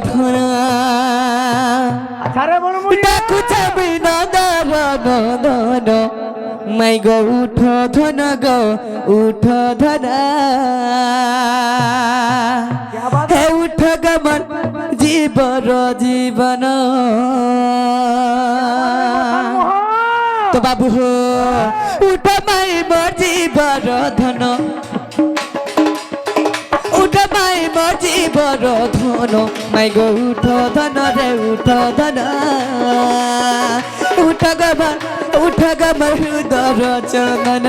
ধরা আচ্ছা রে বড় মুড়ি ডাকু যাবি না ধন মাই গো উঠ ধন গো উঠ ধরা হে উঠ গমন জীবর জীবন তো বাবু হো উঠ মাই মোর জীবর ধন উঠ মাই মোর জীবর ধন মাই গো উঠ ধন রে উঠ ধন উঠ গমন হৃদর চন্দন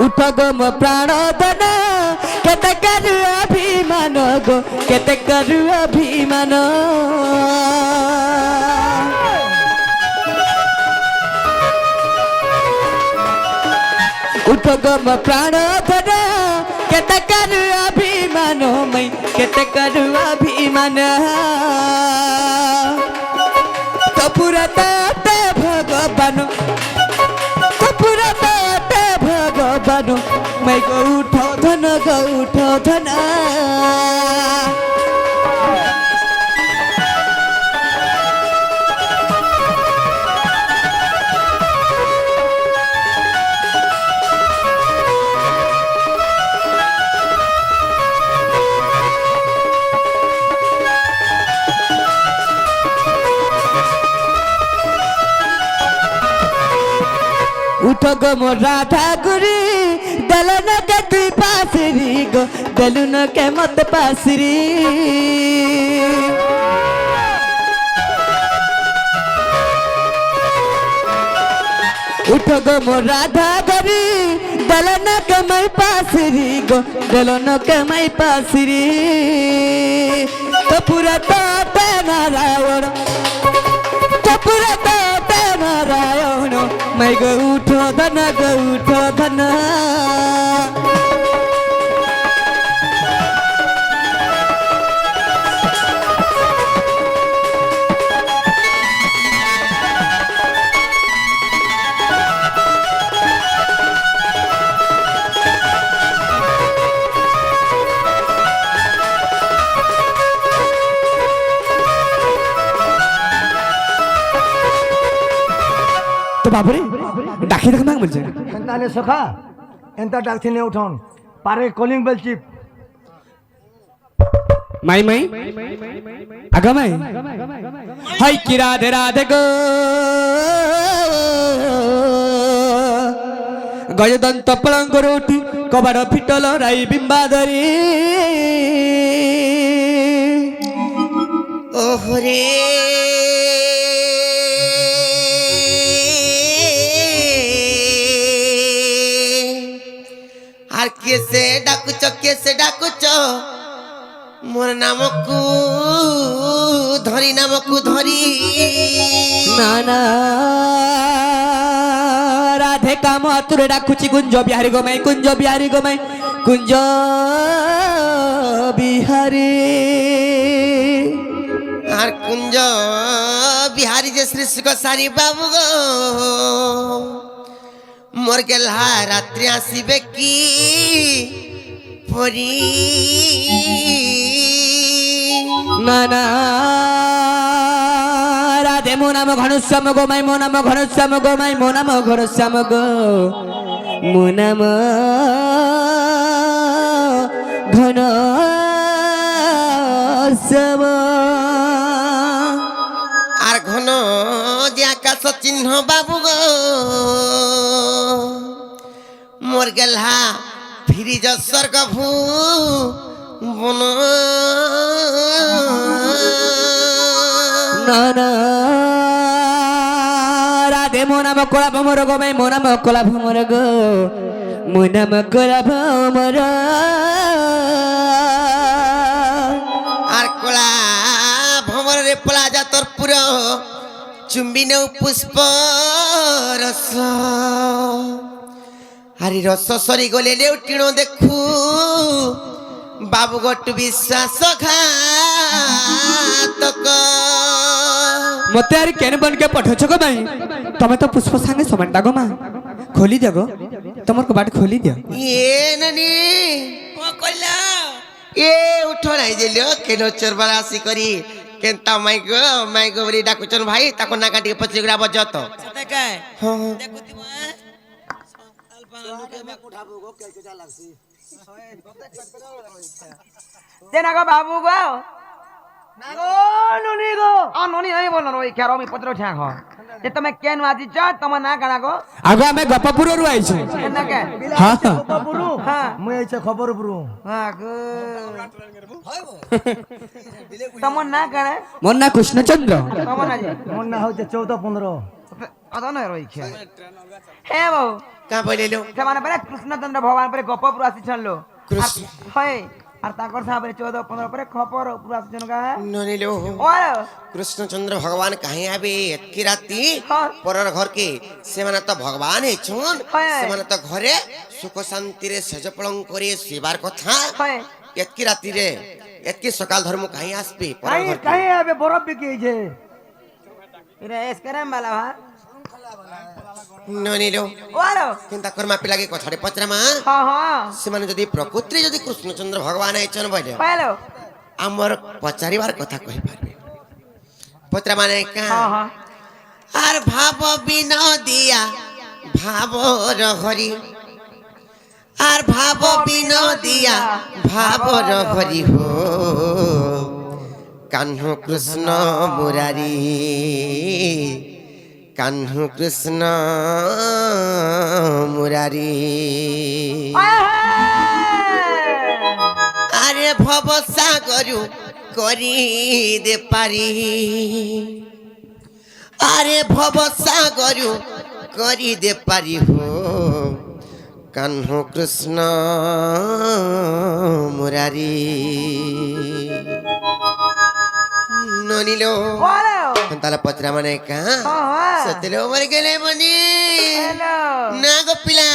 उठ गो मो प्राण धन केते करु अभिमान गो केते करु अभिमान उठ गो मो प्राण धन केते करु अभिमान मैं केते करु अभिमान तो पूरा ते भगवान भगवान मैं गो उठ धन उठ गो मो राधा गुरी दलन के तुई पासरी गो दलुन के मत पासरी उठ गो मो राधा गुरी दलन के मैं पासरी गो दलन के मैं पासरी तो पूरा तो नारायण तो पूरा तो नारायण मैं गो उठो धन तो बाबू रे डाकी देख मांग बोलছে এন্তা নে সখা এন্তা ডাকছি নে উঠন পারে কলিং বেল চিপ माई आगा माई हाय कि राधे राधे गो गजदंत पलंग रोटी कबाड़ फिटल राई बिंबाधरी ओहरे আর কেসে ডাকুচ মোর নামকু ধরি না না রাধে কাম আতুরে ডাকুচি কুঞ্জ বিহারি গোমাই কুঞ্জ বিহারি আর কুঞ্জ বিহারি যে শ্রী সারি বাবু গো মোর গেলহা রাত্রি আসিবে কি পরি না না রাধে মো নাম ঘনশ্যাম গোমাই মো নাম ঘনশ্যাম গোমাই মো নাম ঘনশ্যাম গো মো নাম ঘনশ্যাম আর ঘন যে আকাশ চিহ্ন বাবু গো মোর গেলহা ফিরি স্বর্গ ভূ বন না না রাধে মো নাম কলা ভমর গোমাই মো নাম কলা ভমর গো মো নাম কলা ভমর আর কলা ভমরে পলা যা তোর পুরো চুম্বি নেও পুষ্প রস আরে রস সরি গলে লেউটিণ দেখু বাবু গটু বিশ্বাসঘাতক মতে আরে কেন বনকে পঠাচ্ছ গো মাই তুমি তো পুষ্প সাঙ্গে সমান ডাগো মা খোলি দেব তোমার কবাট খোলি দিও ইয়ে নানি কইলা এ উঠো নাই দিলো কেন চোরবালা আসি করি কেনতা মাই গো বলি ডাকুচন ভাই তাকে না কাটি পচি গুড়া বজত নাগো বাবু গো ননি গো ননি ননি বল ওই খেরো আমি পত্র ঠ্যাং হ যে তুমি কেন আজিছ তোমার না কানা গো আগো আমি গপপুরରୁ আইছো কেনা কে হ্যাঁ হ্যাঁ খবরপুরু হ্যাঁ মুই আইছে খবরপুরু হ্যাঁ গো তোমার না কানা মোর না কৃষ্ণচন্দ্র তোমার না যে মোর না হচ্ছে 14-15 অত না রই খে হে বাবু কা বলিলো ସେମାନେ ପରେ କୃଷ୍ଣଚନ୍ଦ୍ର ଭଗବାନ ପରେ ଗୋପପୁର ଆସିଛନ୍ ଲୋ କୃଷ୍ଣ ହଏ আর তাকর সাহাবে 14-15 ପରେ ଖପର ଉପରୁ ଆସିଛନ୍ କା ননিলো ওয়াও কৃষ্ণচন্দ্র ভগবান কাহে আবে এতকি রাতি হ্যাঁ। পরর ঘর কে সেমানে তো ভগবান হেছুন হ্যাঁ। সেমানে তো ঘরে সুখ শান্তিরে সেজ পলং করে শুইবার কথা হয়ে এতকি রাতি রে এতকি সকাল ধর্ম কাহে আসবে পরর কাই ঘর কে? কাই আবে বরফ বিকি যে রে এস করে মালা ভা ননিলো ওয়াও চিন্তা কর্মা পিলাকে কথারে পচরামা হ্যাঁ হ্যাঁ সেমানে যদি প্রকৃতিরে যদি কৃষ্ণচন্দ্র ভগবান হেছন বলে পাইলো আমার পচারিবার কথা কই পারবে পত্রা মানে কা হ্যাঁ হ্যাঁ আর ভাব বিনোদিয়া ভাব রহরি আর ভাব বিনোদিয়া ভাব রহরি হো কাহ্নু কৃষ্ণ মুরারি কাহ্নু কৃষ্ণ মুরারি আরে ভব সাগরু করি দে পারি আরে ভব সাগরু করি দে পারি হো কাহ্নু কৃষ্ণ মুরারি ননিলো ওয়াও তাহলে পচরা মানে কা হ্যাঁ সতলে মরে গেলে মনি হ্যালো না গো পিলা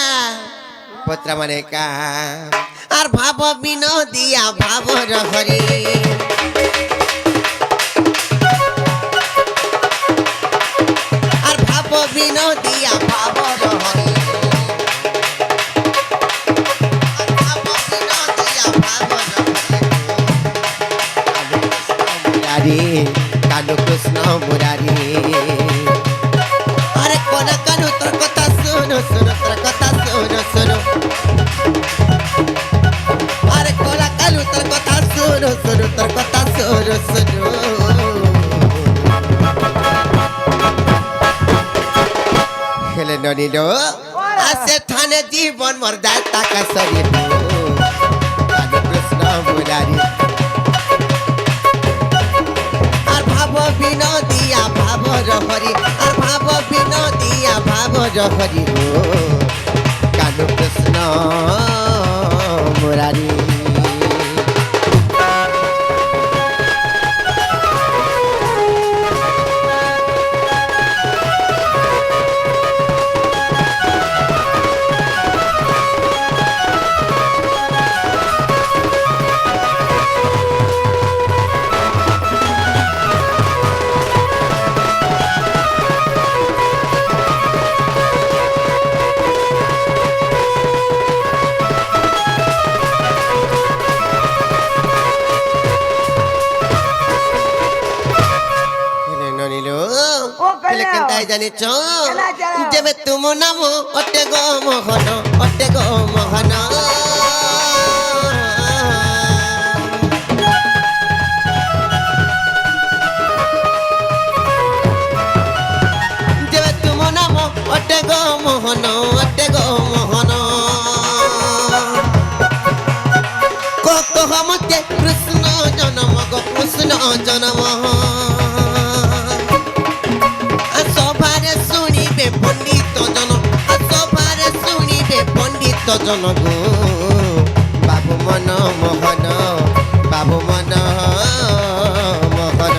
পত্রা মানে কা আর ভাব বিনোদিয়া ভাব রহরি আর ভাব বিনোদিয়া ভাব রহরি আর ভাব বিনোদিয়া ভাব রহরি কানু কৃষ্ণ মুরারি আরে কোন কানু তোর কথা শুনো শুনো তোর কথা শুনো শুনো আরে কোন কানু তোর কথা শুনো শুনো তোর কথা শুনো শুনো খেলে ননিল আসে থানে জীবন মর যায় টাকা সরিব কানু কৃষ্ণ মুরারি আর ভাব বিনোদিয়া ভাব রহরি আর ভাব বিনোদিয়া ভাব রহরি হো কানু কৃষ্ণ মুরারি জানিছ যেবে তুম নাম অটে গো মোহন অটে গো মোহন যেবে তুম নাম অটে গো মোহন অটে গো মোহন কহ মতে কৃষ্ণ জনম গো কৃষ্ণ জনম সভারে শুনিবে পণ্ডিত জন সভারে শুনিবে পণ্ডিত জন গো বাবু মন মোহন বাবু মন মোহন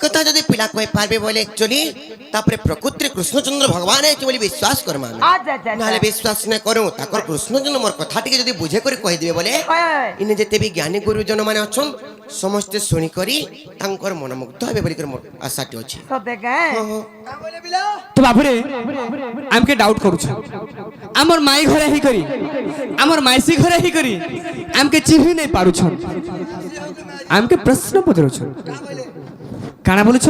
কথা যদি পিলা কই পারবে বলে একচুয়ালি তারপরে প্রকৃতির কৃষ্ণচন্দ্র ভগবান আছে বলে বিশ্বাস করমা আমি আচ্ছা আচ্ছা নাহলে বিশ্বাস না করো তাকর কৃষ্ণচন্দ্র মোর কথা টিকে যদি বুঝে করে কই দিবে বলে ইনে যেতে বি জ্ঞানী গুরুজন মানে অছন সমস্তে শুনি করি তাঙ্কর মনোমুগ্ধ হবে বলি করে মোর আশাটি আছে সতে কে তো বাবুরে আমকে ডাউট করুছ আমার মাই ঘরে হি করি আমার মাইসি ঘরে হি করি আমকে চিহি নাই পারুছ আমকে প্রশ্ন পচারুছ কানা বলুছ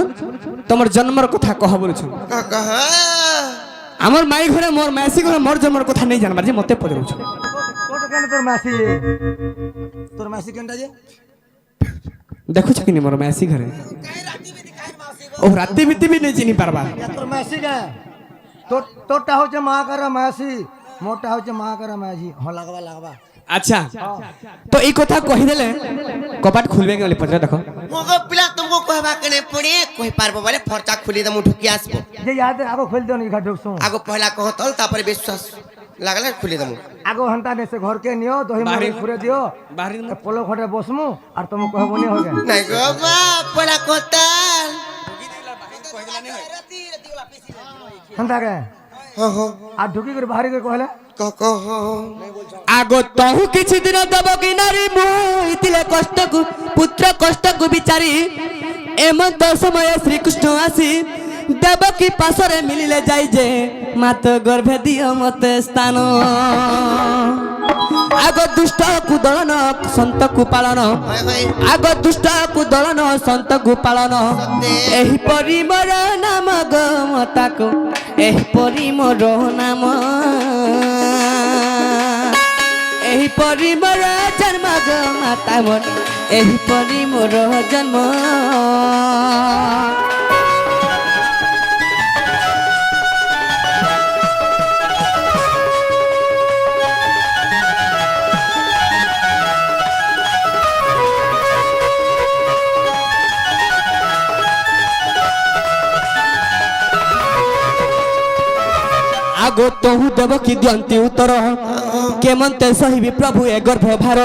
তোমার জন্মর কথা কহ বলুছ কাহা আমার মাই ঘরে মোর মাইসি ঘরে মোর জন্মর কথা নেই জানবার যে মতে পচারুছ তোর কেন তোর মাসি কেনটা যে দেখুছ কিনি মোর মাইসি ঘরে ও রাতে বিতে বি নেই চিনি পারবা তোর মাসি কে তোরটা হচ্ছে মা করা মাসি মোরটা হচ্ছে মা করা মাসি হ্যাঁ লাগবা আচ্ছা তো এই কথা কহি দেলে কপাট খুলবে গেলে পচরা দেখো মগো পিলা তুমকো কহবা কেনে পড়ে কই পারবো বলে ফরচা খুলি দমু ঢুকি আসবো যে ইয়াতে আগো খুল দিও নি ঘাট ঢুকছো আগো পহলা কহ তল তারপরে বিশ্বাস লাগলে খুলি দমু আগো হন্তা নেছে ঘরকে নিও দহি মারি ফুরে দিও বাহির পোলো খটে বসমু আর তুমি কহবো নি হবে নাই গো বা পহলা কতাল হন্তা কে হ হ আর ঢুকি করে বাহারি করে কহলে কহ আগ তহু কিছু দিন দেব কি নারী মুইতিলে কষ্টকু পুত্র কষ্টকু বিচারি এমন্ত সময় শ্রীকৃষ্ণ আসি দেবকী পাশরে মিলিলে যাই যে মাত গর্ভে দিও মতে স্থান আগ দুষ্ট কুদলন সন্তকু পালন হয় হয় আগ দুষ্ট কুদলন সন্তকু পালন এহিপরি মোর নাম গমতাকু এহিপরি মোর নাম এহিপরি মোর জন্ম গমাতা মোর এহিপরি মোর জন্ম আগো তহু দেব কি দিয়ন্তি উত্তর কেমন্তে সহিবি প্রভু এ গর্ভ ভার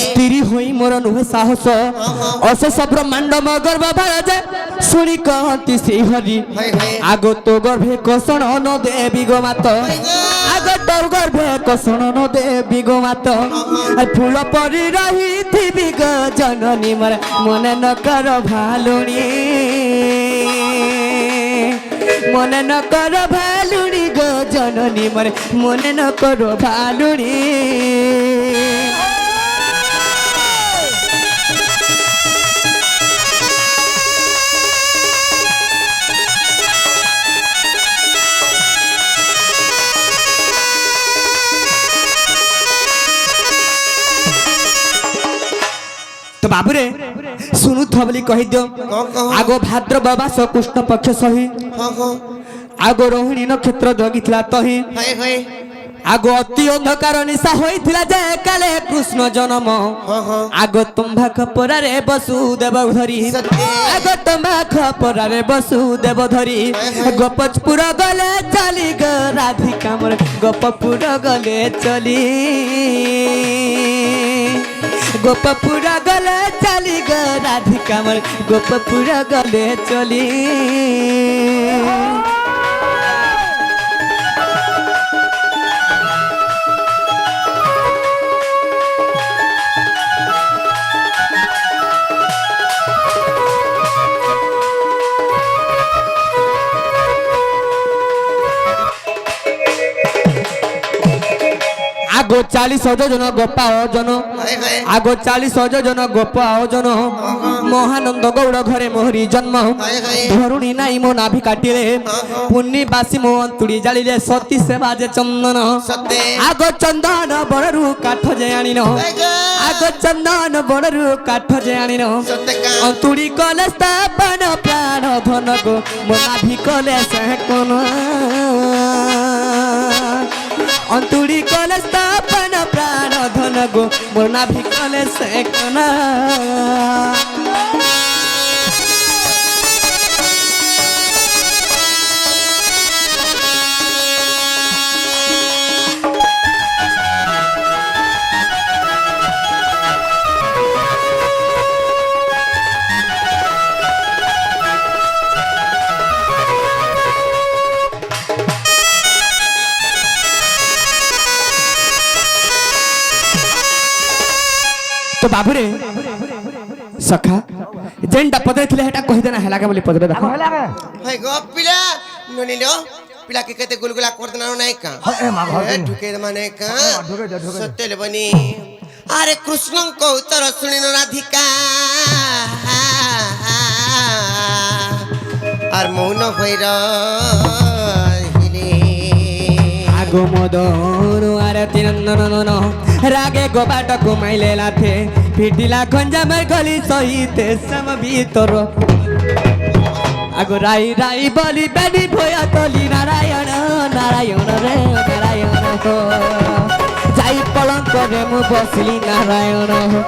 স্ত্রী হই মোর নুহে সাহস অশেষ ব্রহ্মাণ্ড ম গর্ভ ভার যে শুনি কহନ୍ତି শ্রী হরি আগো তো গর্ভে কষণ ন দেবী গো মাত আগো তোর গর্ভে কষণ ন দেবী গো মাত ফুল পরি রহিথিবি গো জননী মোর মনে ন কর ভালুণী মনে ন কর ভালুণী গো জননী মরে মনে ন কর ভালুণী তো বাবুরে শুনুথ বলি কহি দিও আগ ভাদ্রব মাস কৃষ্ণ পক্ষ সহি আগ রোহিণী নক্ষত্র জগিଥିଲା তহি হয় হয় আগ অতি অন্ধকার নিশা হইଥିଲା যে কালে কৃষ্ণ জন্ম আগ তোমা খপরারে বসুদেব ধরি আগ তোমা খপরারে বসুদেব ধরি গোপপুর গলে চলি গ রাধিকা মোর গোপপুর গলে চলি গোপপুর গলে চলি গ রাধিকা মোর গোপপুর গলে চলি আগো 40 জন গোপা অজন আগো 40 জন গোপা অজন মহানন্দ গৌড় ঘরে মোহরি জন্ম ধরুণী নাই মো নাভি কাটিলে পুণ্যি বাসি মো অন্তুড়ি জালিলে সতী সেবা যে চন্দন আগো চন্দন বড়রু কাঠ যে আনিন আগো চন্দন বড়রু কাঠ যে আনিন অন্তুড়ি কলে স্থাপন প্রাণ ধন গো মো নাভি কলে সে কোন অন্তুড়ি কলে স্থাপন প্রাণ ধন গো মোর নাভি কলে সে কোন তো বাবুরে সখা যেনটা পদরে ଥିଲେ হেটা কହି দেনা হেলাকে বলি পদরে দেখো ହେଲା କେ ভাই গো পিলা ননিলো পিলা কে কেতে গুলগুলা করদনা নাই কা ଏ ମା ଘର এ ঢুকে মানে কা ঢুকে দে সত্যলে বনি আরে কৃষ্ণଙ୍କ উত্তর শুনিন রাধিকা আর মৌন হইর হিলে আগো মদন আরতি নন্দন রাগে গোবাট কুমাইলে লাথে ফিটিলা খঞ্জামের গলি সহিতে সম ভিতর আগো রাই রাই বলি বেনি ভয়া তলি নারায়ণ নারায়ণ রে নারায়ণ হো যাই পলঙ্ক রে মু বসলি নারায়ণ হো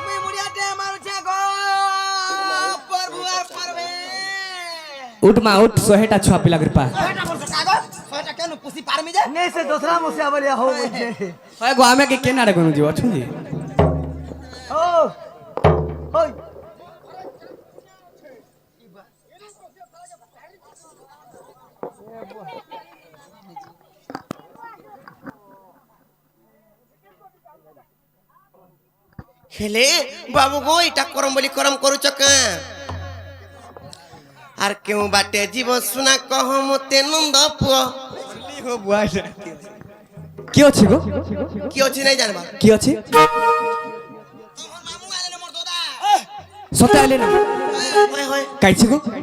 মুই মুড়িয়াতে মারুছে গো প্রভু আর পারবে উঠ মা উঠ সোহেটা ছুয়া পিলা কৃপা এটা বলছ কাগজ সেটা কেন পুষি পারমি যে ନେଇ ସେ ଦୋସରା ମସିଆ ବଲିଆ ହଉ ବୁଝେ হয় গো আমি কি কেনারে কোন জি অছুজি ଓ ওই হেলে বাবু গো এটা করম বলি করম করুছ কা আর কেউ বাটে জীব শুনা কহ মতে নন্দ পুয় কি আছে গো কি ଅଛି নাই জানবা কি আছে তোমার মামু আলে না মোর দাদা সতে আইলে না হয় হয় কাইছে গো কাই